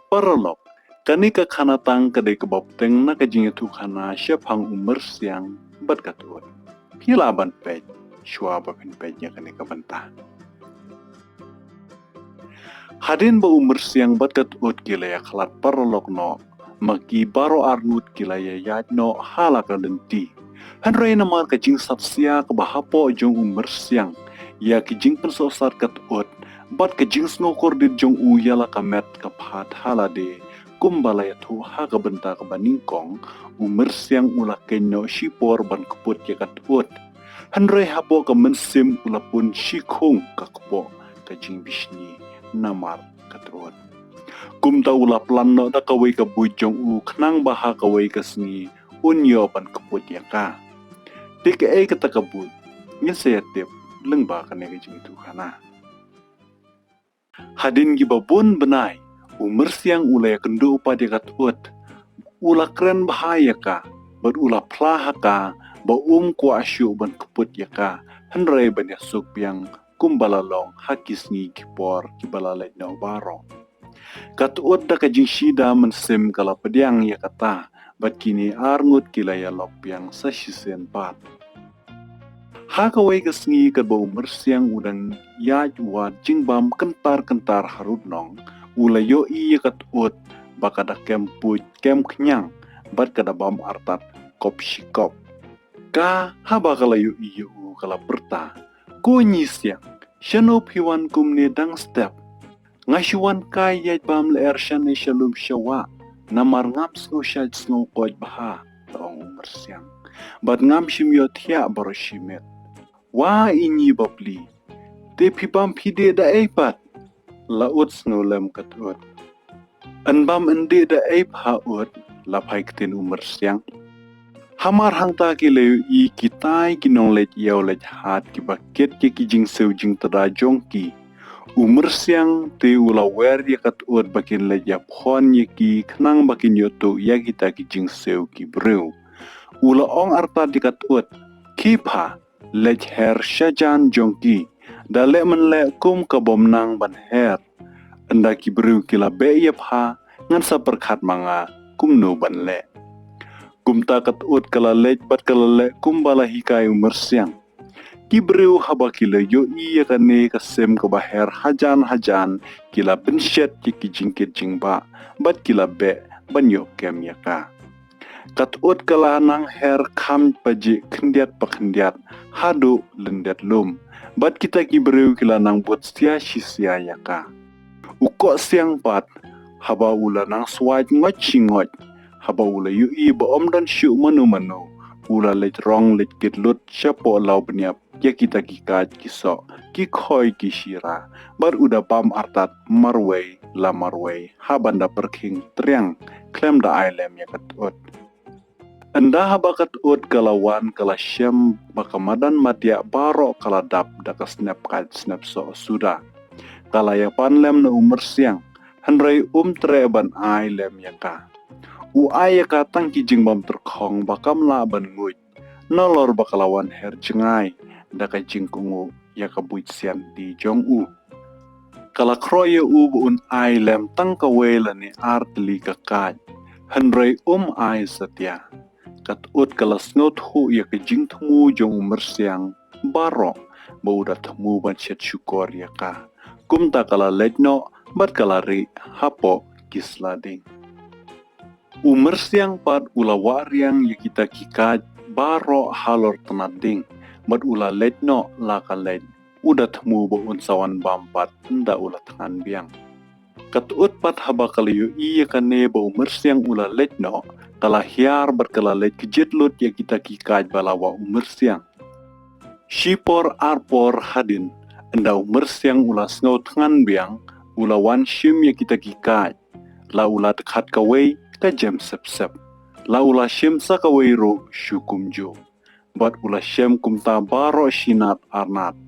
Paralog, kani ka Khanatang kadai kebab teng na kajing tu khana syapang Myrsiang bat katut. Pila ban pej, shua babin pejnya kani ka banta. Hadin ba Myrsiang bat katut kilaya khalat paralog no, maki baroh arnut kilaya yat no halak lenti. Hanrei namar kajing sapsia kebahapo jong Myrsiang, ya kajing pensosat katut. Bat kajing snokor dit jong yala kamet kaphat halade Balei tu ha kabenta kabaningkong Myrsiang ula kenyo shipor ban kaput ya katut. Hanrei hapo kamensim ula pun shikong kakpo kajing bisni namar katut. Kumta ula planno da kawai ka bujong khnang baha kawai kasngi unyo ban kaput ya ka. Dik kata kabut nyesayatip lengba kane kajing itu kana. Hadin gibabun benai, Myrsiang ula ya kendu upa dia katut. Ula keren bahaya ka, bat ula plaha ka, ba ku asyu ban keput ya ka. Hanrei ban yasuk piang kumbalalong hakis ngi kipor kibalalai nau baroh. Katut da kajing shida mensim kala pediang ya kata, bat kini arngut kilaya lok piang sasisen pat. Hakawai kesngi kadba Myrsiang udang yaj wat jingbam kentar harut nong ula yo iya katut bakada kem kenyang bat kada bam artat kop shikop ka haba kala yo iya kala berta ko nyisiang shano piwan kumne dang step ngashuan kai yaj bam leer shane shalum shawa namar ngam snow shaj snow koj baha tong Myrsiang bat ngam shimyo thia baroh shimet. Wah ini babli, te pibam pide da eipat, laut snolem katut. Anbam ende da eip haut, lapai ketin Myrsiang. Hamar hangta kileu I kitai kinong lej yau lej hat ki baket ki kijing sew jing tada jongki. Myrsiang te ula wer ya katut bakin lej ya phon ye ki khnang bakin yoto ya kita kijing sew ki breu. Ula ong arta di katut, kiba. Lej her syajan jongki, dale menle kum kabom nang ban her. Anda kibru kila be yep ha, ngan sa perkat manga kumno ban le. Kum takat ut kala lej bat kala le kum bala hikai Myrsiang. Kibru haba kila yo iya kane kasem kabaher hajan kila bensyet ki jingkit jingba, bat kila be ban yo kem yaka. Katut kala nang her kam paji kendiat pakendiat hadu lendiat lum bat kita kibreu kila nang buat sia shisia yaka ukok siang pat haba ula nang swaj ngot haba ula yu I ba om dan syu manu ula lej rong lej kitlut syapo lau beniap ya kita kikaj kisok kikhoi kishira bar uda pam artat marway la marway habanda perking triang klem da ailem ya katut. Anda habakat ut kalawan kala syam bakamadan matia baroh kala dap daka snap so sudah. Kala ya panlem na Myrsiang, hanrei treban ai lem yaka. Ai yaka tang kijing bam terkong bakam la ban nguj. Nolor bakalawan her jengai daka jingkungu yaka buit sian di jong Kala kroye buun ai lem tang kawela ni artli kakaj. Hanrei ai setia. Katut kala snot hu ya kejing temu jong Myrsiang baroh bauda temu ban syat syukor ya ka kumta kala lejno bat kala ri hapo kislading Myrsiang pat ula wariang ya kita kikaj baroh halor tenading bat ula lejno laka lej uda temu baun sawan bampat nda ula tangan biang katut pat haba kala yu iya kane bau Myrsiang ula lejno kala hiar berkala lej kejetlut ya kita kikaj balawa Myrsiang. Shipor arpor hadin, enda Myrsiang ula snau tangan biang, ula wan shim ya kita kikaj. La ula dekat kawai ka jam sep-sep. La ula shim sa kawai ro syukum jo. Bat ula shim kumta baroh shinat arnat.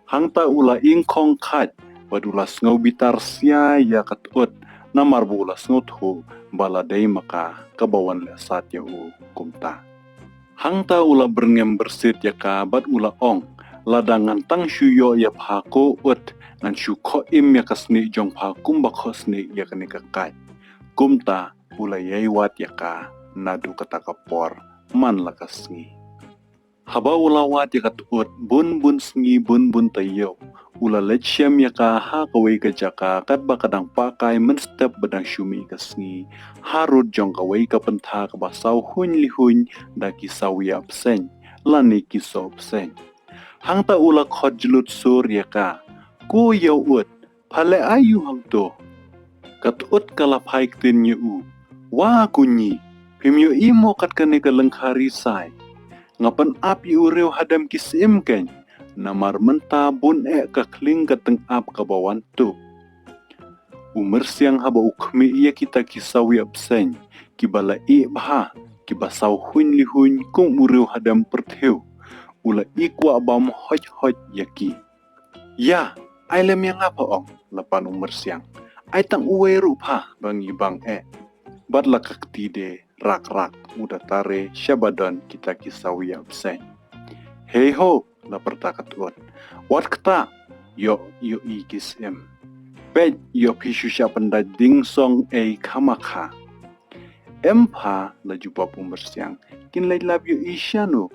Hangta ula ingkong kaj, bat ula snau bitar sia ya katut. Namar bula snut hu baladai maka kabawan le sat ya kumta. Hangta ula berngem bersit ya ka bat ula ong ladangan tang syuyo ya phako ut ngan syuko im ya kasni jong phakum bakhosni ya kani kakai. Kumta ulayay wat yaka nadu kata kapor man lakas ngi. Haba ulawat yakat ut bun sngi bun tayo. Ula lechem yaka ha kawai kajaka kat bakadang pakai menstep badang syumi kasngi. Harut jong kawai kapenta kabasau hun lihun daki sawi absen. Lani kiso absen. Hang ta ula khot jelut sur yaka. Ku yau ut pale ayu hang to. Kat ut kalapai ktin yu. Wah kunyi. Pimyo imo kat kane kalengkari sai. Ngapan api ureu hadam kisim ken. Namar menta bun ka kling kateng ap kabawan tu. Myrsiang haba ukmi iya kita kisawi absen. Kibala bah. Kibasau hun lihun kung ureu hadam pertheu. Ula ikwa bam hoj yaki. Ya, ai lem yang apa ong? Lapan Myrsiang. Ai tang uwe rupa bangi bang Bad lakak tide rak udah tare syabadan kita kisawi absen. Hei ho, lapar takat ut. Wat kata, yo ikis Pej yo pishu syapanda ding song kamakha. Empa la jubab Myrsiang, kin lai lab yo isyanu.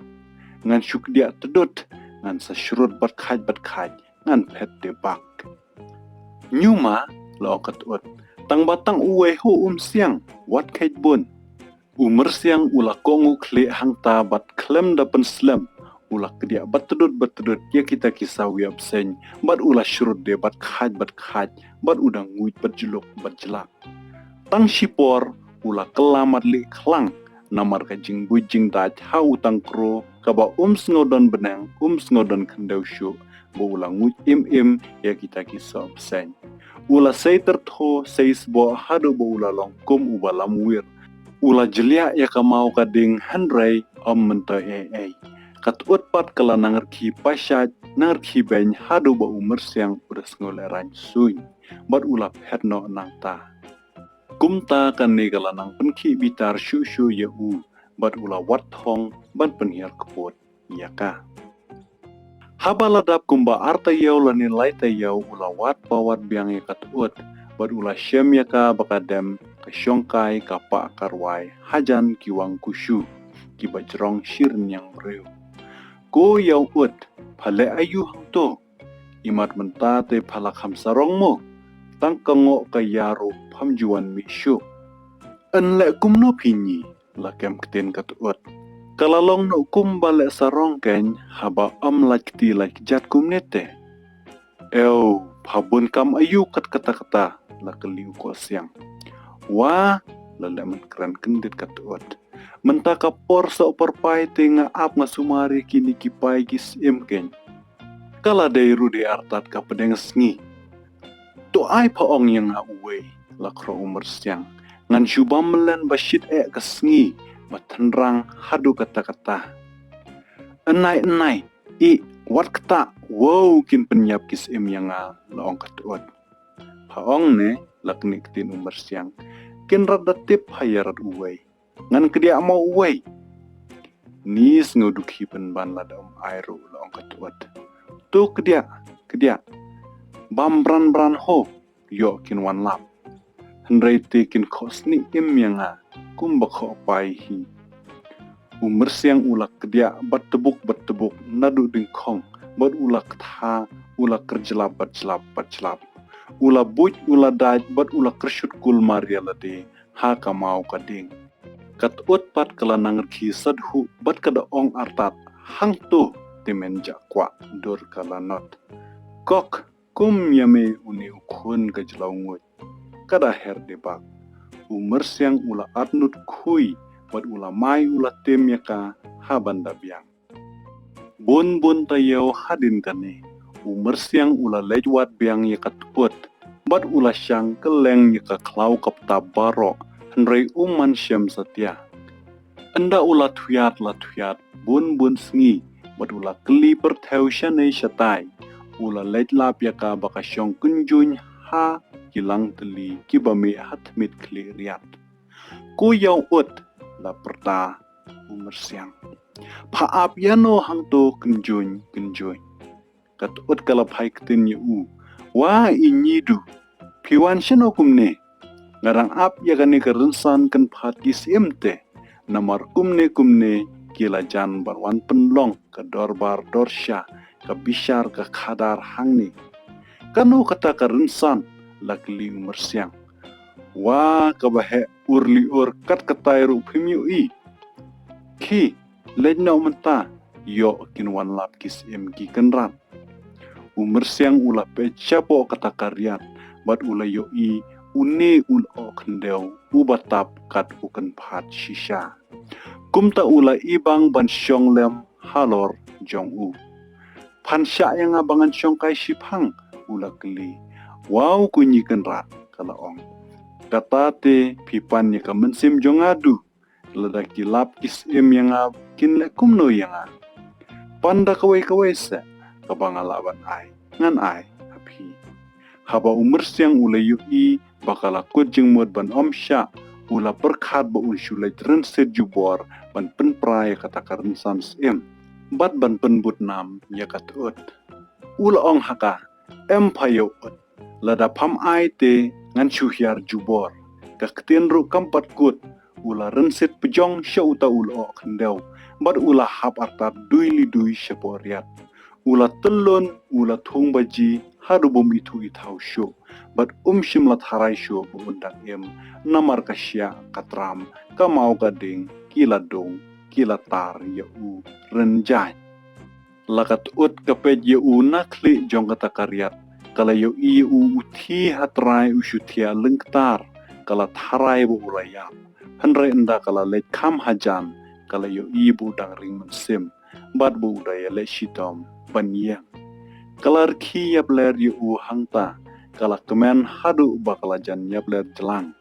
Ngan syuk dia tedut, ngan sasyrut bat khaj, ngan pet de bak. Nyuma, la okat ut. Tang batang uwe ho siang, wat kait bun. Myrsiang ula kongu kle hangta bat klem dapen slem. Ula kedia batedut ya kita kisawi absen. Bat ula syurut de bat khaj, bat udang nguit bat jelak. Tang sipor ula kelamat li klang. Namar kajing bujing daj hau tang kro. Kaba sngodon benang, sngodon kendau syuk. Ba ula nguit im ya kita kisah absen. Ula say tertho say sbo hadu ba ula longkum uba lamwir. Ula jelia ya kamau kading handrai menta Kat utpat kala nangerki pasyat nangerki beny hadu ba Myrsiang udah ngoleran suy. Bat ula perno nangta. Kumta kan negala nang penki bitar syu ya Bat ula wat thong ban penhiar keput yaka. Haba ladap kumba arta yau lani laita yau ula wat pawat biang yakat ut. Bat ula syem yaka bakadem kasyongkai kapa karwai hajan kiwang kusyu kiba jerong syirin yang breu. Ko yau ut pale ayu hang to. Imat mentate pala khamsarong mo. Tang kangok kayaro pamjuan misyu. Enle kumno pinyi lakem ktin kat ut. Kalalong no kum balik sarong ken haba lakti jat kumnete. Pabun kam ayu kat kata-kata lakeliu ko siang. Wah, lalaman keren kendit kat ut. Mentaka por so perpai tenga ap ngasumari kini kipai kisim ken. Kala dairu de artat ka pedeng sngi. To ai paong yang uwe lakro Myrsiang. Ngan syubam melen basyit ka sngi. Matenrang hadu kata-kata. Enai, wat kata, wow kin penyap kisim yang laong katuat. Paong ne, laknik tin Myrsiang, kin radatip hayarat uway. Ngan kedia mau uway. Nis nguduk hipen ban lada airu laong katuat. Tu kedia, bran ho, yo kin wan lap. Hendrai kin kosni yang kumbak pai hi. Myrsiang ulak kedia bat tebuk nadu dingkong bat ulak tha ulak kerjelap bat jelap. Ula buj ula daj bat ulak kersyut kul maria lade ha kamau kading. Kat ut pat kala nangerki sadhu bat kada ong artat hang tu timen jakwa dur kala not. Kok kum yame uni ukun kajlau ngut. Kada her debak. Myrsiang ula atnut kui bat ula mai ula tem yaka habanda biang. Bun tayo hadin kane. Myrsiang ula lejwat biang yaka tuput. Bat ula syang keleng yaka klau kapta baroh. Hendrai man syam satya. Enda ula tuyat bun sngi. Bat ula keli perteu syane syatai. Ula lejlap yaka bakasyong kunjun ha kilang teli kibame hatmit kli riat. Ku yau ut la perta Myrsiang. Paap yano hang to kenjoy. Kat ut kalap hai ktin yu. Wah inyidu. Piwan syano kumne. Ngarang ap ya kani kerensan kan phat kisim te. Namar kumne kila jan barwan penlong ke dorbar dorsha ke bishar ke khadar hangni. Kanu kata kerensan lakli Myrsiang. Wah kabahe urli ur kat katai ru pimiu i. Ki lejna menta yo kinwan lap kisim ki kenran. Myrsiang ula pecha po kata karyan bat ula yo i une ul o kendeu ubatap kat uken phat shisha. Kumta ula ibang ban syong lem halor jong u. Pansya yang abangan syong kai shipang ula keli. Wow kunyikan rat kala ong. Kata te pipan ya ka mensim jong adu. Ledaki lap kisim yang kin lekum no yang panda kawai se kabangalaban ai ngan ai api. Haba Myrsiang ula yu i bakal akut jeng mod ban omsya ula perkhat ba ul syulai renset jubor ban penprai kata karensan sem bat ban penbut nam ya katut ula ong haka empayo ut lada pam ai te ngan syuhyar jubor ka ketien ru kampat kut ula renset pejong sya uta ula o kendau bat ula hap artar duili dui syaporiat ula telun ula thong baji hadu bom itu itau syo bat shimlat harai syo bundang em namar kasya katram kamau gading kila dong kila tar ya u renjai lakat ut kapet ya u nakli jong kata karyat kala ya i u uthi hatrai usyutia lengktar kala tharai bu ulayam hanre enda kala let kam hajan kala ya i budang ring mensim bat bu udaya le shitom panyang kalar ki yap ler yu hangta kala kemen hadu bakala jan yap ler jelang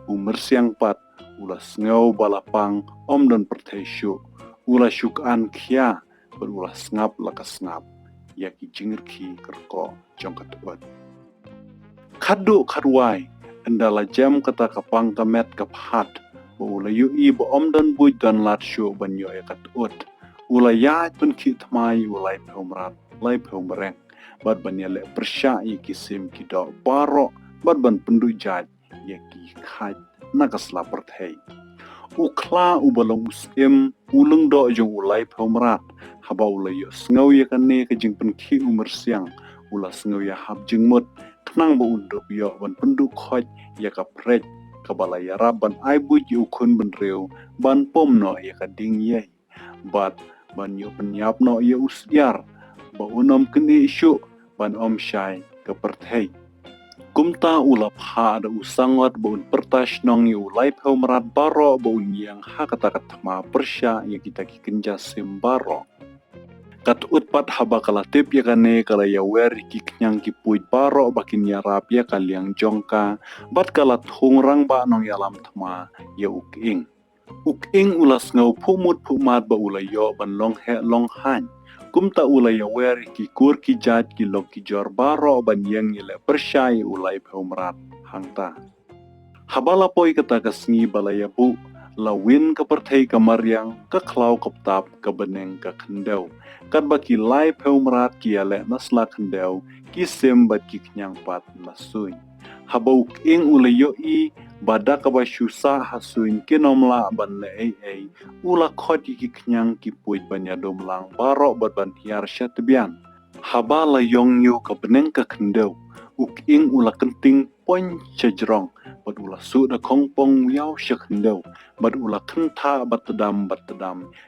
Myrsiang pat ula sngau balapang om dan pertesyu ula syukan kia berula ngap lakas ngap yaki jingir ki kerko jongkat uat kadu kadwai endala jam kata kapang kamet kaphat ula yu i bo om dan buj dan lat syu ban yo yakat ut ula ya pun ki tmai ulai pemrat lai pemreng bat ban yale persya i kisim kido baroh bat ban pendujat yaki khat nakasla perthei ukla ubalong usim ulung do jong ulai pemrat haba ula yo sngaw yakane ke jing penki Myrsiang ula sngaw ya hab jing mut knang bo undop yo ban pendu khoj yaka prek kabalaya raban ai buj yu khun ban reu ban pom no yaka ding ye bat ban yo penyap no ye usyar ba unom kini isyu ban om syai ke perthei kumta ula pha ada usangot ba un pertas nong yu lai pemrat baroh ba un yang ha kata katma persya ya kita ki kenja sim baroh kat utpat haba kala tip ya kane kala ya wer ki knyang ki puj baroh bakin ya rap ya kaliang jongka bat kala thungrang ba nong yalam thma ya uking ulas ngau phumut phumat ba ula yo ban long he long han kumta ula ya wer ki kur ki jat ki lok ki jor baroh ban yang yele persyai ulai pemrat hangta habala poi kata kasngi balaya bu lawin ke perthei kamaryang ke klau kaptap ke beneng ke kendau kat baki lai pemrat ki ale nasla kendau ki sem bat ki knyang pat nasui habau ing ula yo i badak ka syusa hasuin kinomla ban le ai ula khot ki knyang ki puj banya domlang baroh bat ban hiar syatbian habala yong yu ka beneng ka kendau ing ula kenting pon chajrong bat ula su da kongpong yaw syakhendau bat ula kentha bat tedam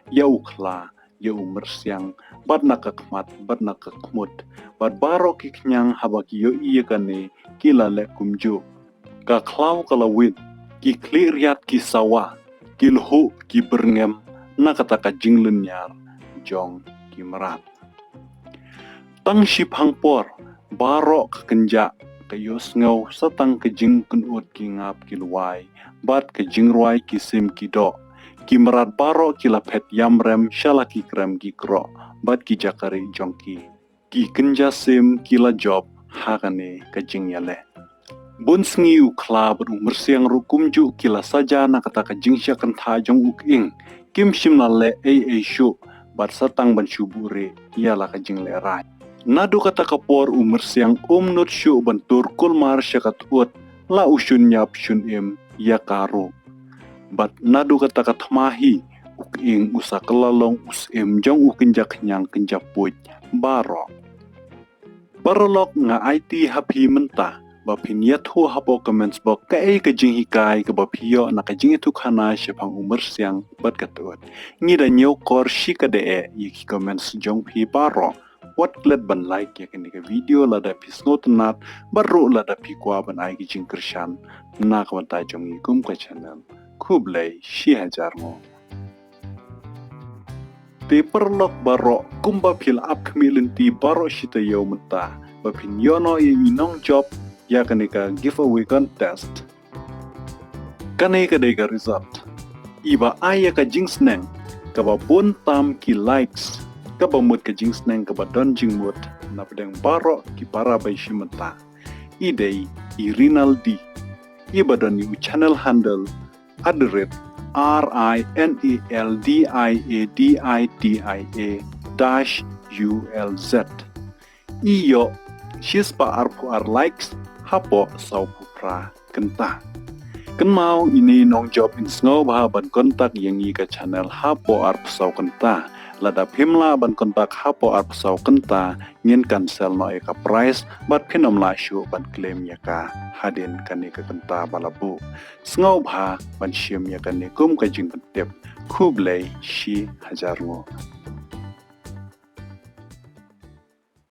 yau khla yau Myrsiang bat nakakmat bat nakakmut bat baroh ki knyang haba ki yo iya kane kila le kumju ka klau kalawit ki kliriat ki sawa ki lhu ki berngem nakata ka jinglen nyar jong ki merat tang shipang por baroh ka kenja kayos ngau satang ke jing kunut ki ngap ki luai bat ke jing ruai ki sim ki do ki merat baroh ki lapet yamrem shala ki krem ki kro bat ki jakari jongki ki kenja sim ki la job hakane ke jing yale bun sngi ukla ber Myrsiang rukum ju kila saja nakata ka jing sya kentha jong uking kim shim la le ai shu bat satang ban syubure yala ka jing le rai nadu kata kapor Myrsiang nut syu ban tur kul mar syakat ut la ushun nyap shun im yakaro. Bat nadu kata katmahi uk ing usakalalong us im jong ukinjak nyang kenjapuj baroh. Barolok nga IT hapi mentah bapin yathu hapo comments bok ka jing hikai ke bapio na ka jing itu khana shapang Myrsiang bat katut. Ngi da nyo kor shikade yiki comments jong pi baroh. What klet ban like ya kini ke video lada pi snotnat baru lada pi kwa ban ai ki jing kershan na ka ta jong ikum ka channel. Kublai shi hajar mo. Paperlock baroh kumba pil up kemilenti baroh shita yo mentah. Bapin yono inong job ya kanika giveaway contest. Kanika dega result. Iba aya ka jingsneng kaba pun tam ki likes kaba mut ka jingsneng kaba don jingmut na pedang baroh ki para bay shimenta. Idei Rinaldi. Iba don yu channel handle @RINALDIADIDIA-ULZ. Iyo shispa arpu ar likes hapo sau pupra kenta. Kenmau ini nong job in snow ban kontak yang ika channel hapo arpu sau kenta. Lada pimla ban kontak hapo arpu sau kenta ngin cancel no eka price bat pinom la shu ban claim yaka hadin kanika kenta balabu. Snow ban shim yaka nikum kajing pentip kublai shi hajar mo.